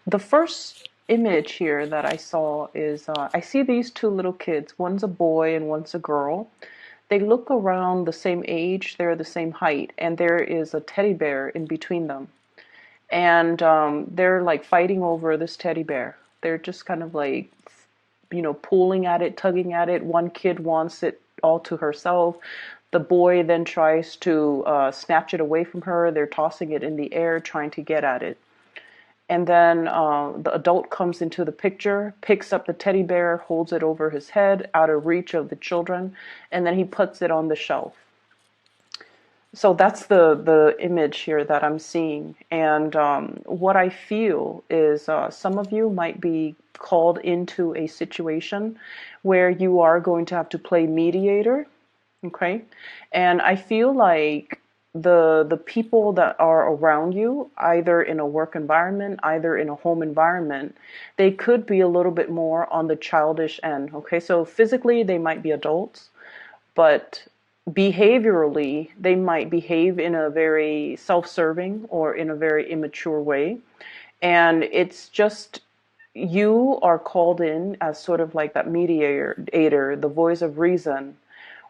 The first image here that I saw is I see these two little kids. One's a boy and one's a girl. They look around the same age, they're the same height, and there is a teddy bear in between them. And they're like fighting over this teddy bear. They're just kind of like, pulling at it, tugging at it. One kid wants it all to herself. The boy then tries to snatch it away from her. They're tossing it in the air, trying to get at it. And then the adult comes into the picture, picks up the teddy bear, holds it over his head, out of reach of the children, and then he puts it on the shelf. So that's the image here that I'm seeing. And what I feel is some of you might be called into a situation where you are going to have to play mediator. Okay. And I feel like the people that are around you, either in a work environment, either in a home environment, they could be a little bit more on the childish end. Okay. So physically they might be adults, but behaviorally they might behave in a very self-serving or in a very immature way. And it's just, you are called in as sort of like that mediator, the voice of reason,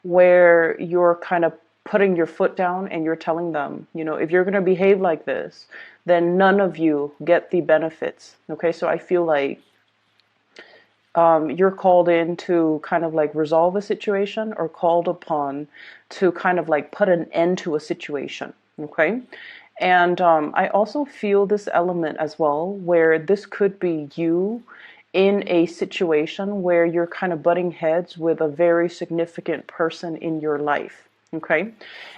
where you're kind of putting your foot down and you're telling them, if you're going to behave like this, then none of you get the benefits. Okay, so I feel like you're called in to kind of like resolve a situation, or called upon to kind of like put an end to a situation. Okay. And I also feel this element as well, where this could be you in a situation where you're kind of butting heads with a very significant person in your life. Okay.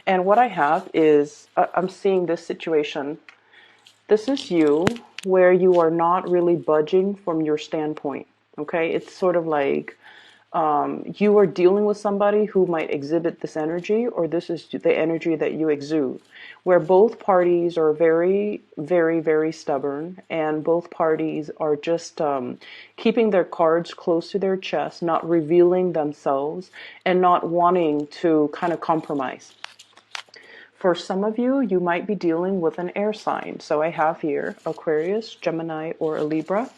And what I have is I'm seeing this situation. This is you where you are not really budging from your standpoint. Okay. It's sort of like you are dealing with somebody who might exhibit this energy, or this is the energy that you exude, where both parties are very, very, very stubborn, and both parties are just keeping their cards close to their chest, not revealing themselves, and not wanting to kind of compromise. For some of you, you might be dealing with an air sign. So I have here Aquarius, Gemini, or a Libra.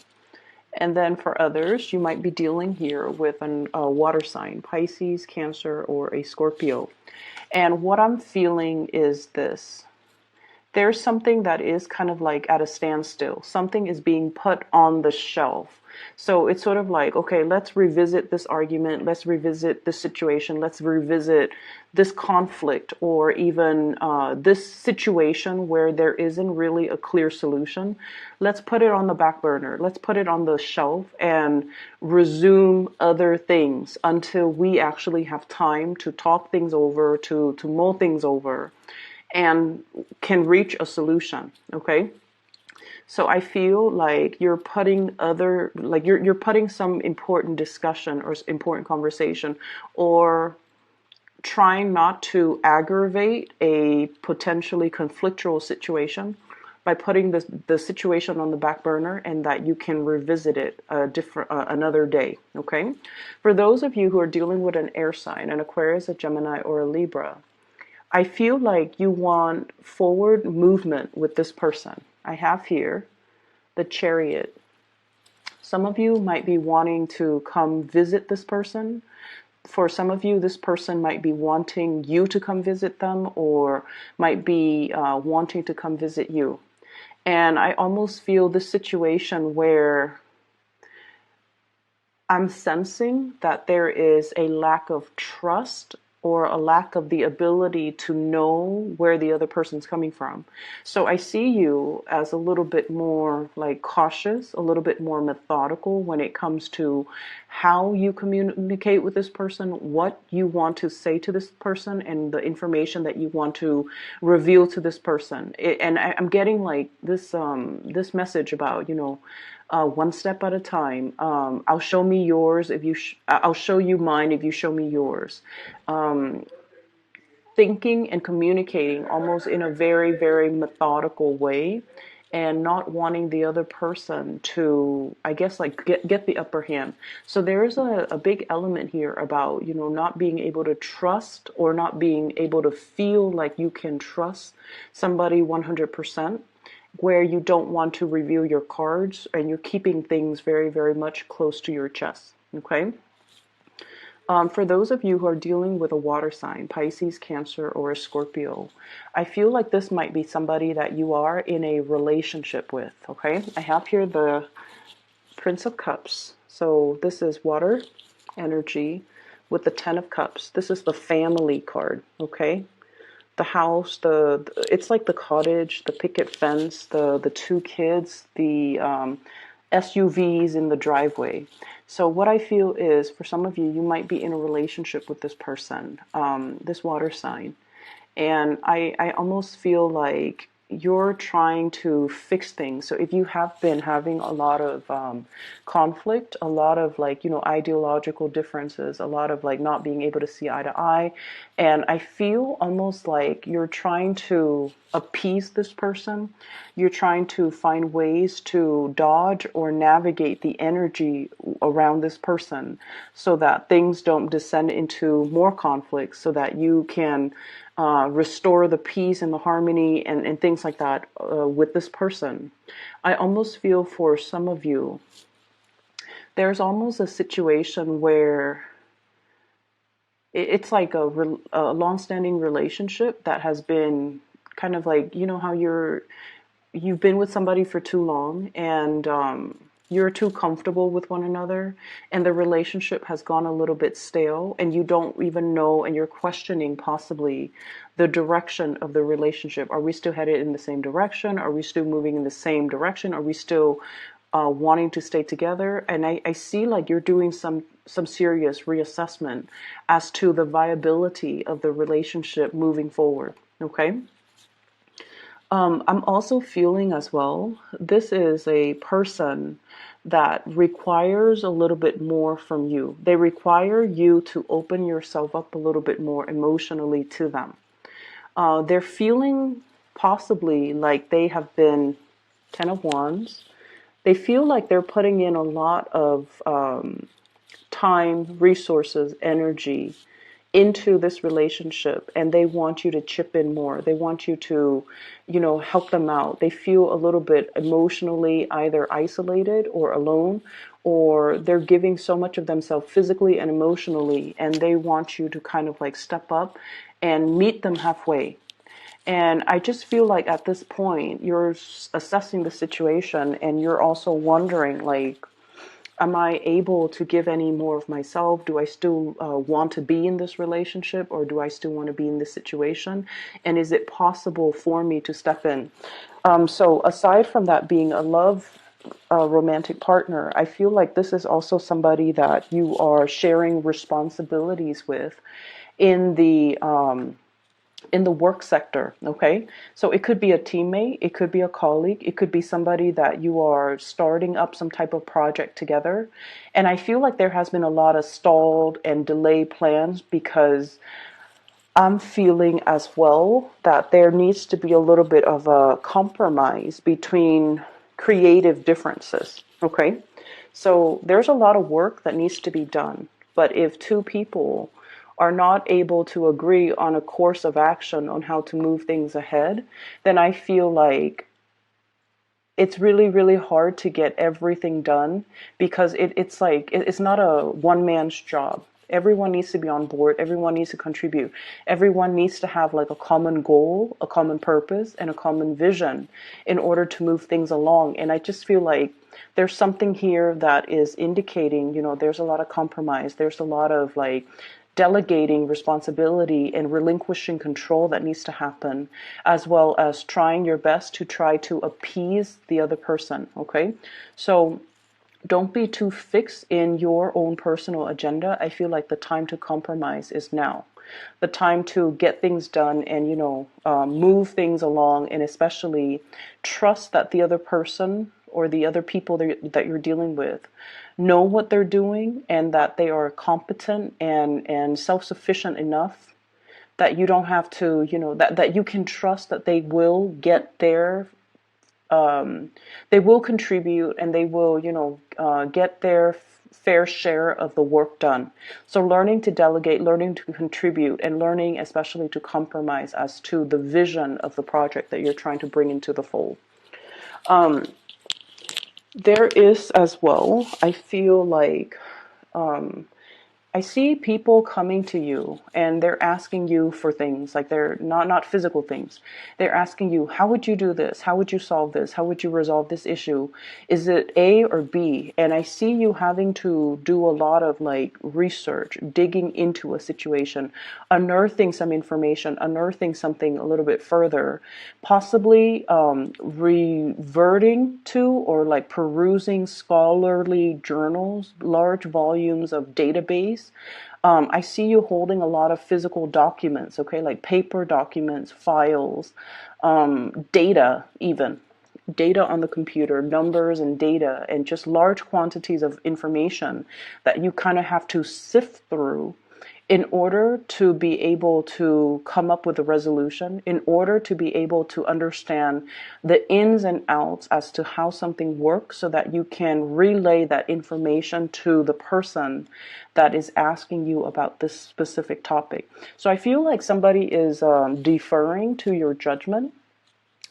And then for others, you might be dealing here with a water sign, Pisces, Cancer, or a Scorpio. And what I'm feeling is this. There's something that is kind of like at a standstill. Something is being put on the shelf. So it's sort of like, okay, let's revisit this argument. Let's revisit this situation. Let's revisit this conflict, or even this situation where there isn't really a clear solution. Let's put it on the back burner. Let's put it on the shelf and resume other things until we actually have time to talk things over, to mull things over, and can reach a solution. Okay. So I feel like you're putting you're putting some important discussion or important conversation, or trying not to aggravate a potentially conflictual situation by putting the situation on the back burner, and that you can revisit it another day. Okay. For those of you who are dealing with an air sign, an Aquarius, a Gemini, or a Libra, I feel like you want forward movement with this person. I have here the Chariot. Some of you might be wanting to come visit this person. For some of you, this person might be wanting you to come visit them, or might be wanting to come visit you. And I almost feel this situation where I'm sensing that there is a lack of trust, or a lack of the ability to know where the other person's coming from. So I see you as a little bit more like cautious, a little bit more methodical when it comes to how you communicate with this person, what you want to say to this person, and the information that you want to reveal to this person. And I'm getting like this message about, one step at a time. I'll show me yours if you. I'll show you mine if you show me yours. Thinking and communicating almost in a very, very methodical way, and not wanting the other person to, I guess, like get the upper hand. So there is a big element here about, not being able to trust, or not being able to feel like you can trust somebody 100%. where you don't want to reveal your cards and you're keeping things very, very much close to your chest. Okay. For those of you who are dealing with a water sign, Pisces, Cancer, or a Scorpio, I feel like this might be somebody that you are in a relationship with. Okay. I have here the Prince of Cups. So this is water energy with the Ten of Cups. This is the family card. Okay. The house, it's like the cottage, the picket fence, the two kids, the SUVs in the driveway. So what I feel is, for some of you, you might be in a relationship with this person, this water sign, and I almost feel like you're trying to fix things. So if you have been having a lot of conflict, a lot of like, ideological differences, a lot of like not being able to see eye to eye, and I feel almost like you're trying to appease this person. You're trying to find ways to dodge or navigate the energy around this person so that things don't descend into more conflict, so that you can restore the peace and the harmony and things like that with this person. I almost feel for some of you, there's almost a situation where it's like a long-standing relationship that has been kind of like, how you've been with somebody for too long, and you're too comfortable with one another, and the relationship has gone a little bit stale, and you don't even know, and you're questioning possibly the direction of the relationship. Are we still headed in the same direction? Are we still moving in the same direction? Are we still wanting to stay together? And I see like you're doing some serious reassessment as to the viability of the relationship moving forward. Okay. I'm also feeling as well, this is a person that requires a little bit more from you. They require you to open yourself up a little bit more emotionally to them. They're feeling possibly like they have been Ten of Wands. They feel like they're putting in a lot of time, resources, energy into this relationship, and they want you to chip in more. They want you to, help them out. They feel a little bit emotionally either isolated or alone, or they're giving so much of themselves physically and emotionally, and they want you to kind of like step up and meet them halfway. And I just feel like at this point, you're assessing the situation, and you're also wondering, like, am I able to give any more of myself? Do I still want to be in this relationship, or do I still want to be in this situation? And is it possible for me to step in? So aside from that being a love romantic partner, I feel like this is also somebody that you are sharing responsibilities with in the work sector. Okay, so it could be a teammate, it could be a colleague, it could be somebody that you are starting up some type of project together. And I feel like there has been a lot of stalled and delayed plans, because I'm feeling as well that there needs to be a little bit of a compromise between creative differences. Okay, so there's a lot of work that needs to be done, but if two people are not able to agree on a course of action on how to move things ahead, then I feel like it's really, really hard to get everything done, because it's like, it's not a one man's job. Everyone needs to be on board. Everyone needs to contribute. Everyone needs to have like a common goal, a common purpose, and a common vision in order to move things along. And I just feel like there's something here that is indicating, there's a lot of compromise. There's a lot of like delegating responsibility and relinquishing control that needs to happen, as well as trying your best to try to appease the other person. Okay, so don't be too fixed in your own personal agenda. I feel like the time to compromise is now. The time to get things done and, move things along, and especially trust that the other person or the other people that you're dealing with know what they're doing, and that they are competent and self-sufficient enough that you don't have to, that you can trust that they will get there. They will contribute, and they will, get their fair share of the work done. So learning to delegate, learning to contribute, and learning especially to compromise as to the vision of the project that you're trying to bring into the fold. There is as well, I feel like I see people coming to you and they're asking you for things, like they're not physical things. They're asking you, how would you do this? How would you solve this? How would you resolve this issue? Is it A or B? And I see you having to do a lot of like research, digging into a situation, unearthing some information, unearthing something a little bit further, possibly reverting to or like perusing scholarly journals, large volumes of database. I see you holding a lot of physical documents, okay, like paper documents, files, data, even data on the computer, numbers and data, and just large quantities of information that you kind of have to sift through in order to be able to come up with a resolution, in order to be able to understand the ins and outs as to how something works so that you can relay that information to the person that is asking you about this specific topic. So I feel like somebody is deferring to your judgment,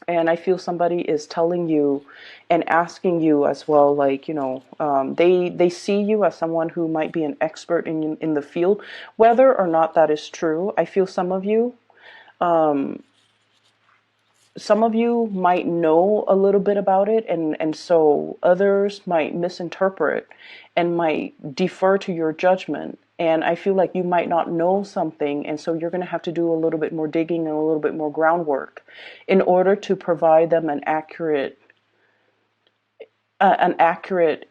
and I feel somebody is telling you and asking you as well, like, they see you as someone who might be an expert in the field, whether or not that is true. I feel some of you might know a little bit about it, and so others might misinterpret and might defer to your judgment. And I feel like you might not know something, and so you're going to have to do a little bit more digging and a little bit more groundwork in order to provide them an accurate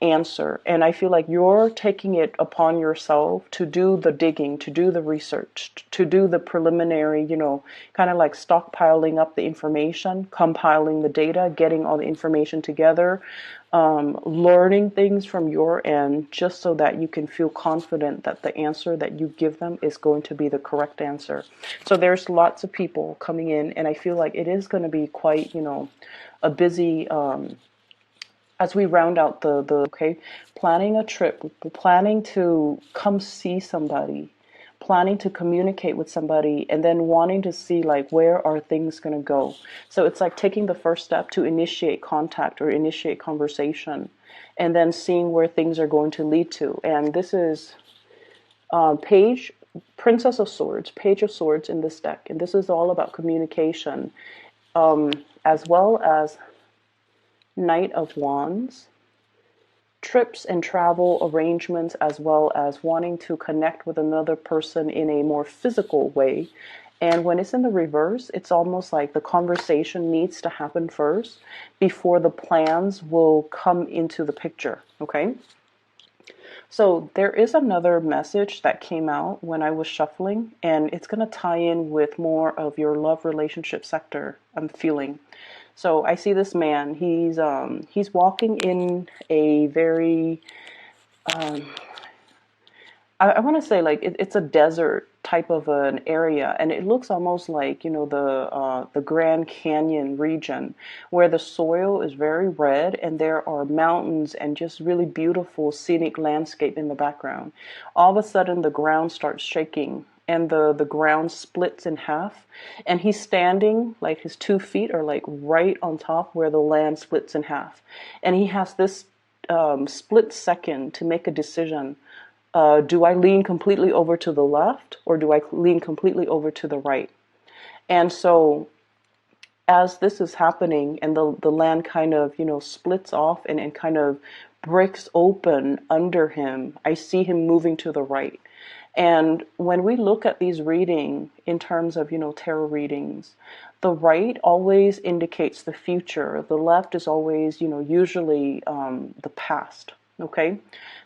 answer. And I feel like you're taking it upon yourself to do the digging, to do the research, to do the preliminary, kind of like stockpiling up the information, compiling the data, getting all the information together, learning things from your end, just so that you can feel confident that the answer that you give them is going to be the correct answer. So there's lots of people coming in, and I feel like it is going to be quite, a busy, as we round out okay, planning a trip, planning to come see somebody, planning to communicate with somebody, and then wanting to see like where are things going to go. So it's like taking the first step to initiate contact or initiate conversation, and then seeing where things are going to lead to. And this is page Princess of Swords, Page of Swords in this deck, and this is all about communication, as well as Knight of Wands, trips and travel arrangements, as well as wanting to connect with another person in a more physical way. And when it's in the reverse, it's almost like the conversation needs to happen first before the plans will come into the picture, okay? So there is another message that came out when I was shuffling, and it's going to tie in with more of your love relationship sector, I'm feeling. So I see this man. He's walking in a very I want to say like it's a desert type of an area, and it looks almost like the Grand Canyon region, where the soil is very red and there are mountains and just really beautiful scenic landscape in the background. All of a sudden the ground starts shaking and the ground splits in half, and he's standing like his 2 feet are like right on top where the land splits in half, and he has this split second to make a decision. Do I lean completely over to the left, or do I lean completely over to the right? And so as this is happening and the land kind of, splits off and kind of breaks open under him, I see him moving to the right. And when we look at these reading in terms of, tarot readings, the right always indicates the future. The left is always, usually the past. Okay,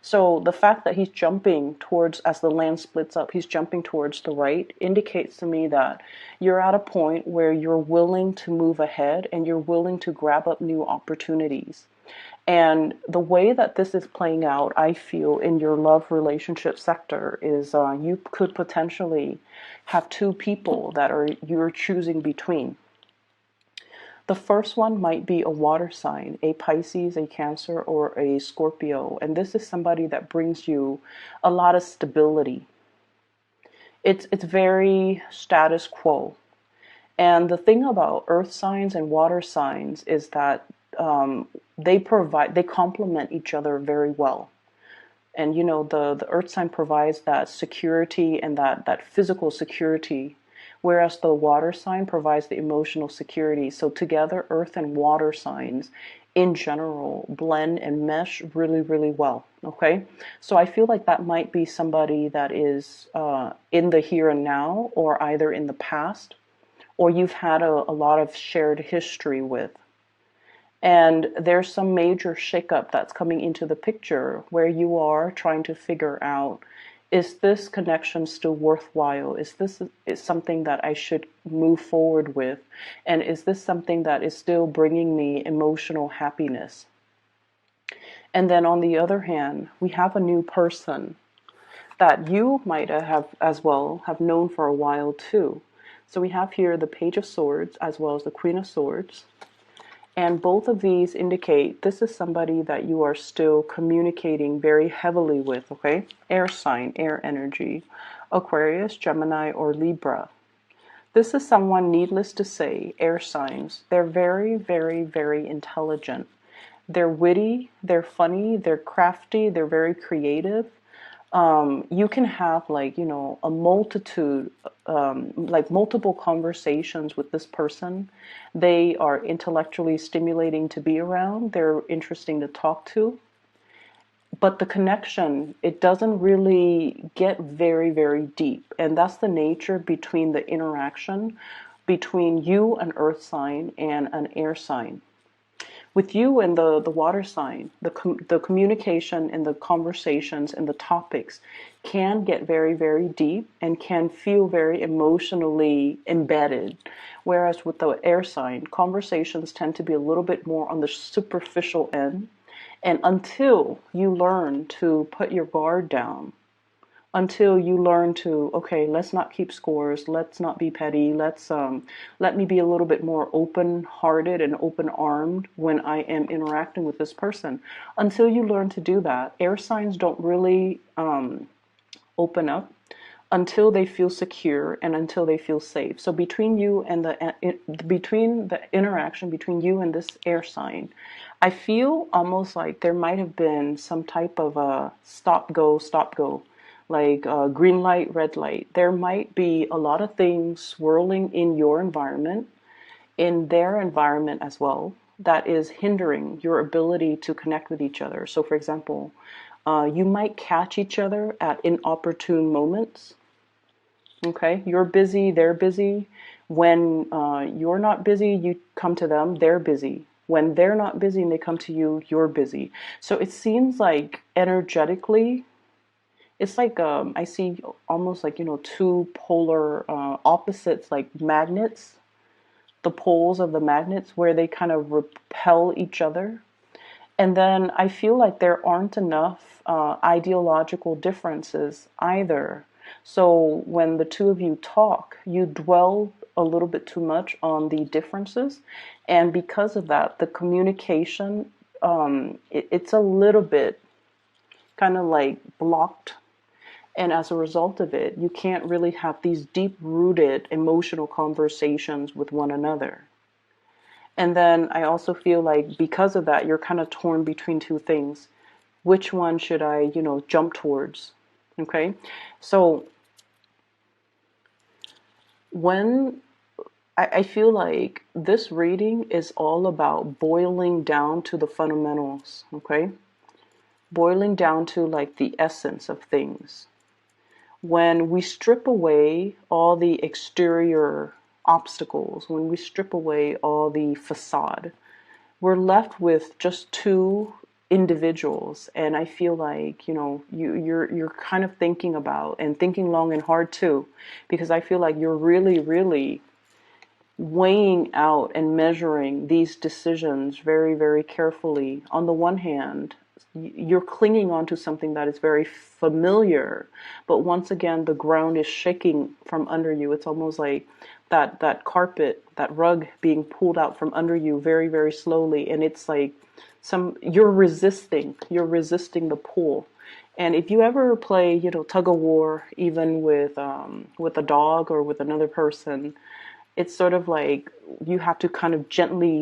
so the fact that he's jumping towards, as the land splits up, he's jumping towards the right, indicates to me that you're at a point where you're willing to move ahead and you're willing to grab up new opportunities. And the way that this is playing out, I feel, in your love relationship sector is you could potentially have two people that you're choosing between. The first one might be a water sign, a Pisces, a Cancer, or a Scorpio. And this is somebody that brings you a lot of stability. It's very status quo. And the thing about earth signs and water signs is that they complement each other very well. And the earth sign provides that security and that physical security, whereas the water sign provides the emotional security. So together, earth and water signs in general blend and mesh really, really well. Okay, so I feel like that might be somebody that is in the here and now, or either in the past, or you've had a lot of shared history with. And there's some major shakeup that's coming into the picture where you are trying to figure out, is this connection still worthwhile? Is something that I should move forward with? And is this something that is still bringing me emotional happiness? And then on the other hand, we have a new person that you might have as well have known for a while too. So we have here the Page of Swords as well as the Queen of Swords. And both of these indicate this is somebody that you are still communicating very heavily with, okay? Air sign, air energy, Aquarius, Gemini, or Libra. This is someone, needless to say, air signs. They're very, very, very intelligent. They're witty, they're funny, they're crafty, they're very creative. You can have a multitude, multiple conversations with this person. They are intellectually stimulating to be around. They're interesting to talk to. But the connection, it doesn't really get very, very deep. And that's the nature between the interaction between you, an earth sign, and an air sign. With you and the water sign, the communication and the conversations and the topics can get very, very deep and can feel very emotionally embedded. Whereas with the air sign, conversations tend to be a little bit more on the superficial end. And until you learn to put your guard down, until you learn to, okay, let's not keep scores, let's not be petty, let me be a little bit more open-hearted and open-armed when I am interacting with this person. Until you learn to do that, air signs don't really open up until they feel secure and until they feel safe. So between you and between the interaction between you and this air sign, I feel almost like there might have been some type of a stop go, like green light, red light. There might be a lot of things swirling in your environment, in their environment as well, that is hindering your ability to connect with each other. So for example, you might catch each other at inopportune moments. Okay, you're busy, they're busy. When you're not busy, you come to them, they're busy. When they're not busy and they come to you, you're busy. So it seems like energetically, it's like I see almost like two polar opposites, like magnets, the poles of the magnets where they kind of repel each other. And then I feel like there aren't enough ideological differences either. So when the two of you talk, you dwell a little bit too much on the differences, and because of that, the communication it's a little bit kind of like blocked. And as a result of it, you can't really have these deep-rooted emotional conversations with one another. And then I also feel like because of that, you're kind of torn between two things. Which one should I, jump towards? Okay? So when I feel like this reading is all about boiling down to the fundamentals, okay? Boiling down to like the essence of things. When we strip away all the exterior obstacles, when we strip away all the facade, we're left with just two individuals. And I feel like, you're kind of thinking about and thinking long and hard too, because I feel like you're really, really weighing out and measuring these decisions very, very carefully. On the one hand, you're clinging onto something that is very familiar, but once again, the ground is shaking from under you. It's almost like that carpet, that rug being pulled out from under you very, very slowly. And it's like you're resisting the pull. And if you ever play, tug of war, even with a dog or with another person, it's sort of like you have to kind of gently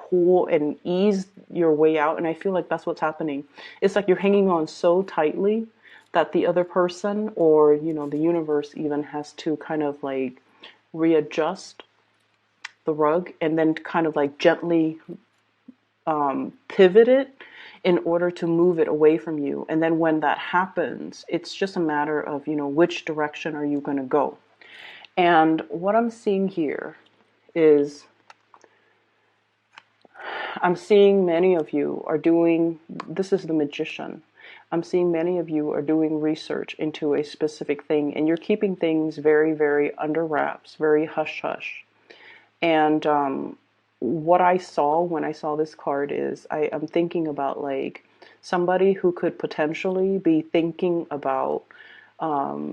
pull and ease your way out. And I feel like that's what's happening. It's like you're hanging on so tightly that the other person, or, the universe even, has to kind of like readjust the rug and then kind of like gently pivot it in order to move it away from you. And then when that happens, it's just a matter of, which direction are you going to go? And what I'm seeing here is I'm seeing many of you are doing, this is the Magician. I'm seeing many of you are doing research into a specific thing, and you're keeping things very, very under wraps, very hush hush. And what I saw when I saw this card is I'm thinking about like somebody who could potentially be thinking about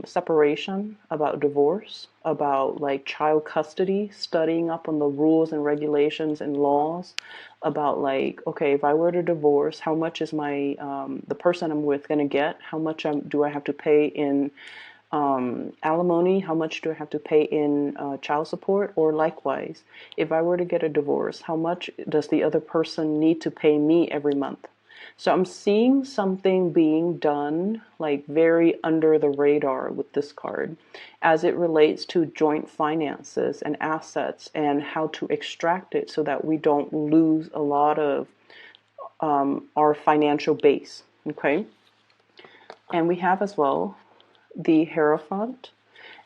separation, about divorce, about like child custody, studying up on the rules and regulations and laws, about like, okay, if I were to divorce, how much is my the person I'm with going to get? How much do I have to pay in alimony? How much do I have to pay in child support? Or likewise, if I were to get a divorce, how much does the other person need to pay me every month? So I'm seeing something being done like very under the radar with this card as it relates to joint finances and assets and how to extract it so that we don't lose a lot of our financial base. Okay. And we have as well the Hierophant.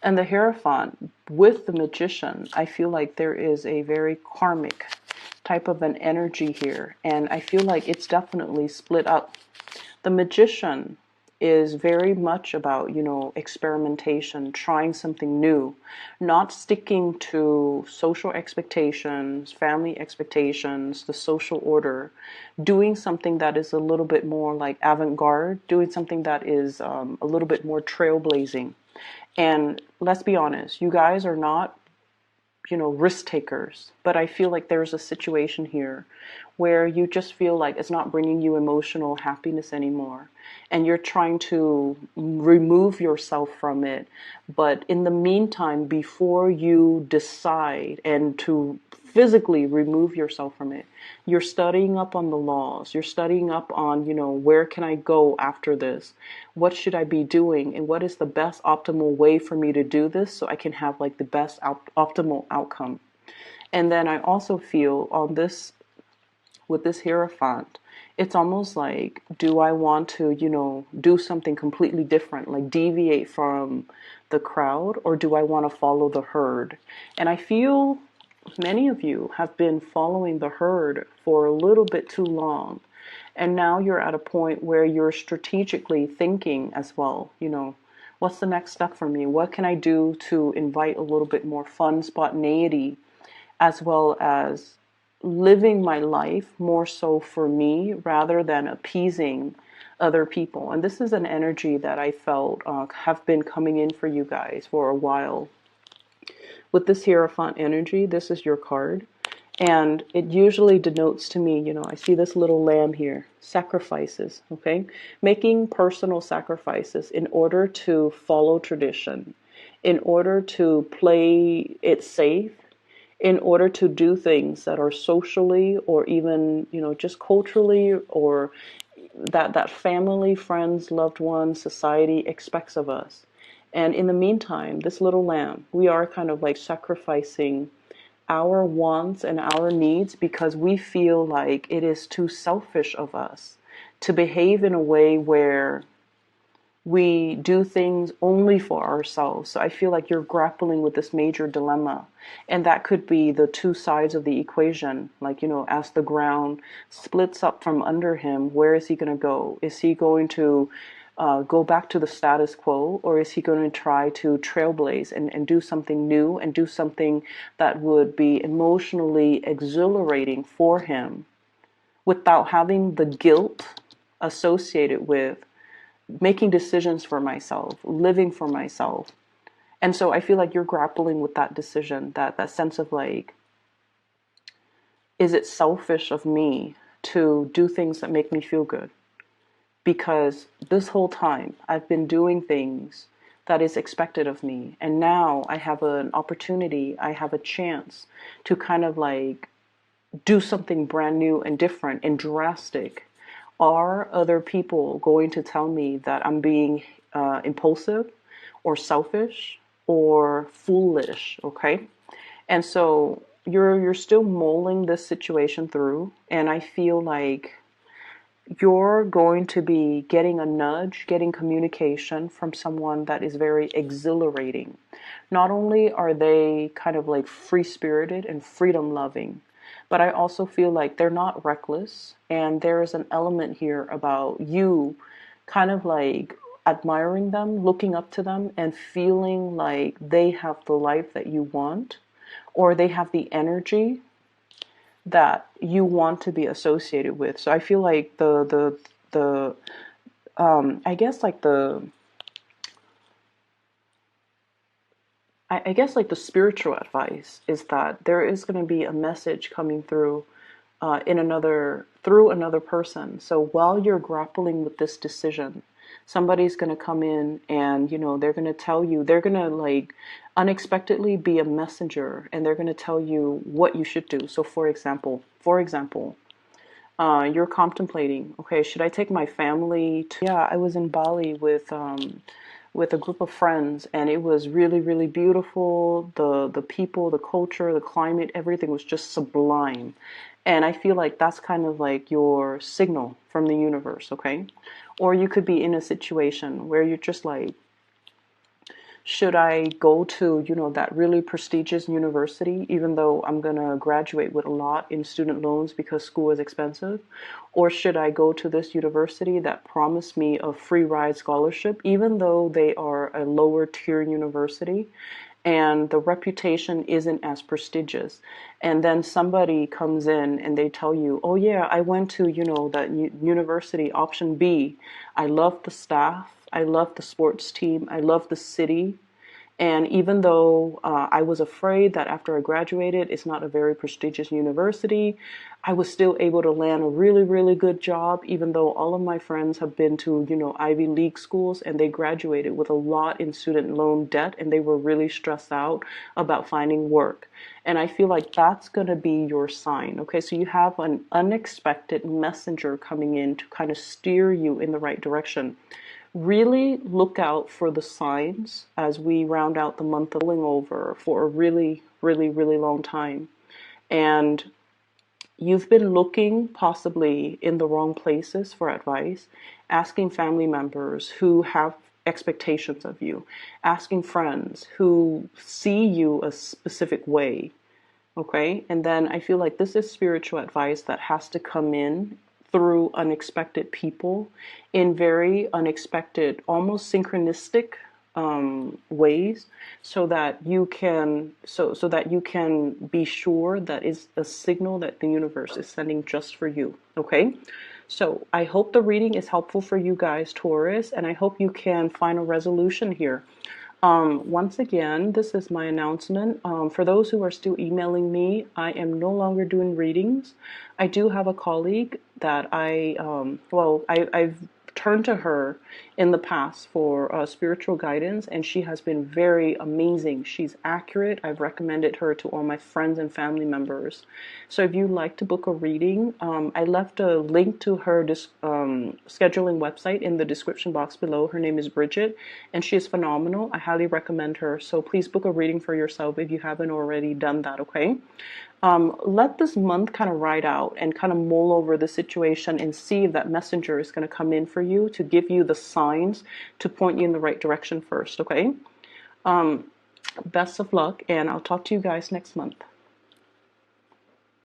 And the Hierophant with the Magician, I feel like there is a very karmic type of an energy here. And I feel like it's definitely split up. The Magician is very much about, experimentation, trying something new, not sticking to social expectations, family expectations, the social order, doing something that is a little bit more like avant-garde, doing something that is a little bit more trailblazing. And let's be honest, you guys are not, risk takers, but I feel like there's a situation here where you just feel like it's not bringing you emotional happiness anymore, and you're trying to remove yourself from it. But in the meantime, before you decide and to physically remove yourself from it, you're studying up on the laws, you're studying up on, where can I go after this? What should I be doing? And what is the best optimal way for me to do this so I can have like the best optimal outcome? And then I also feel on this, with this Hierophant, it's almost like, do I want to, do something completely different, like deviate from the crowd, or do I want to follow the herd? And I feel many of you have been following the herd for a little bit too long. And now you're at a point where you're strategically thinking as well, what's the next step for me? What can I do to invite a little bit more fun, spontaneity, as well as living my life more so for me rather than appeasing other people? And this is an energy that I felt have been coming in for you guys for a while. With this Hierophant energy, this is your card. And it usually denotes to me, I see this little lamb here, sacrifices, okay? Making personal sacrifices in order to follow tradition, in order to play it safe, in order to do things that are socially or even, just culturally, or that family, friends, loved ones, society expects of us. And in the meantime, this little lamb, we are kind of like sacrificing our wants and our needs because we feel like it is too selfish of us to behave in a way where we do things only for ourselves. So I feel like you're grappling with this major dilemma. And that could be the two sides of the equation. Like, as the ground splits up from under him, where is he going to go? Is he going to go back to the status quo, or is he going to try to trailblaze and do something new and do something that would be emotionally exhilarating for him without having the guilt associated with making decisions for myself, living for myself? And so I feel like you're grappling with that decision, that sense of like, is it selfish of me to do things that make me feel good? Because this whole time I've been doing things that is expected of me. And now I have an opportunity, I have a chance to kind of like do something brand new and different and drastic. Are other people going to tell me that I'm being impulsive or selfish or foolish? Okay. And so you're still mulling this situation through, and I feel like you're going to be getting a nudge, getting communication from someone that is very exhilarating. Not only are they kind of like free spirited and freedom loving, but I also feel like they're not reckless. And there is an element here about you kind of like admiring them, looking up to them, and feeling like they have the life that you want, or they have the energy that you want to be associated with. So I feel like the I guess like I guess like the spiritual advice is that there is going to be a message coming through in another through another person. So while you're grappling with this decision, somebody's going to come in and they're going to tell you, they're going to like unexpectedly be a messenger, and they're going to tell you what you should do. So for example, you're contemplating, okay, should I take my family to, yeah, I was in Bali with a group of friends, and it was really, really beautiful. The people, the culture, the climate, everything was just sublime. And I feel like that's kind of like your signal from the universe, okay? Or you could be in a situation where you're just like, should I go to, that really prestigious university, even though I'm going to graduate with a lot in student loans because school is expensive? Or should I go to this university that promised me a free ride scholarship, even though they are a lower tier university and the reputation isn't as prestigious? And then somebody comes in and they tell you, oh yeah, I went to, that university option B. I love the staff. I love the sports team. I love the city. And even though I was afraid that after I graduated, it's not a very prestigious university, I was still able to land a really, really good job, even though all of my friends have been to, Ivy League schools, and they graduated with a lot in student loan debt, and they were really stressed out about finding work. And I feel like that's going to be your sign. Okay, so you have an unexpected messenger coming in to kind of steer you in the right direction. Really look out for the signs as we round out the month of rolling over for a really, really, really long time. And you've been looking possibly in the wrong places for advice, asking family members who have expectations of you, asking friends who see you a specific way. Okay, and then I feel like this is spiritual advice that has to come in through unexpected people in very unexpected, almost synchronistic ways, so that you can so that you can be sure that it's a signal that the universe is sending just for you. Okay, so I hope the reading is helpful for you guys, Taurus, and I hope you can find a resolution here. Once again, this is my announcement. For those who are still emailing me, I am no longer doing readings. I do have a colleague that I've turned to her in the past for spiritual guidance, and she has been very amazing. She's accurate. I've recommended her to all my friends and family members. So if you'd like to book a reading, I left a link to her scheduling website in the description box below. Her name is Bridget, and she is phenomenal. I highly recommend her. So please book a reading for yourself if you haven't already done that, okay? Let this month kind of ride out and kind of mull over the situation and see if that messenger is going to come in for you to give you the signs to point you in the right direction first, okay? Best of luck, and I'll talk to you guys next month.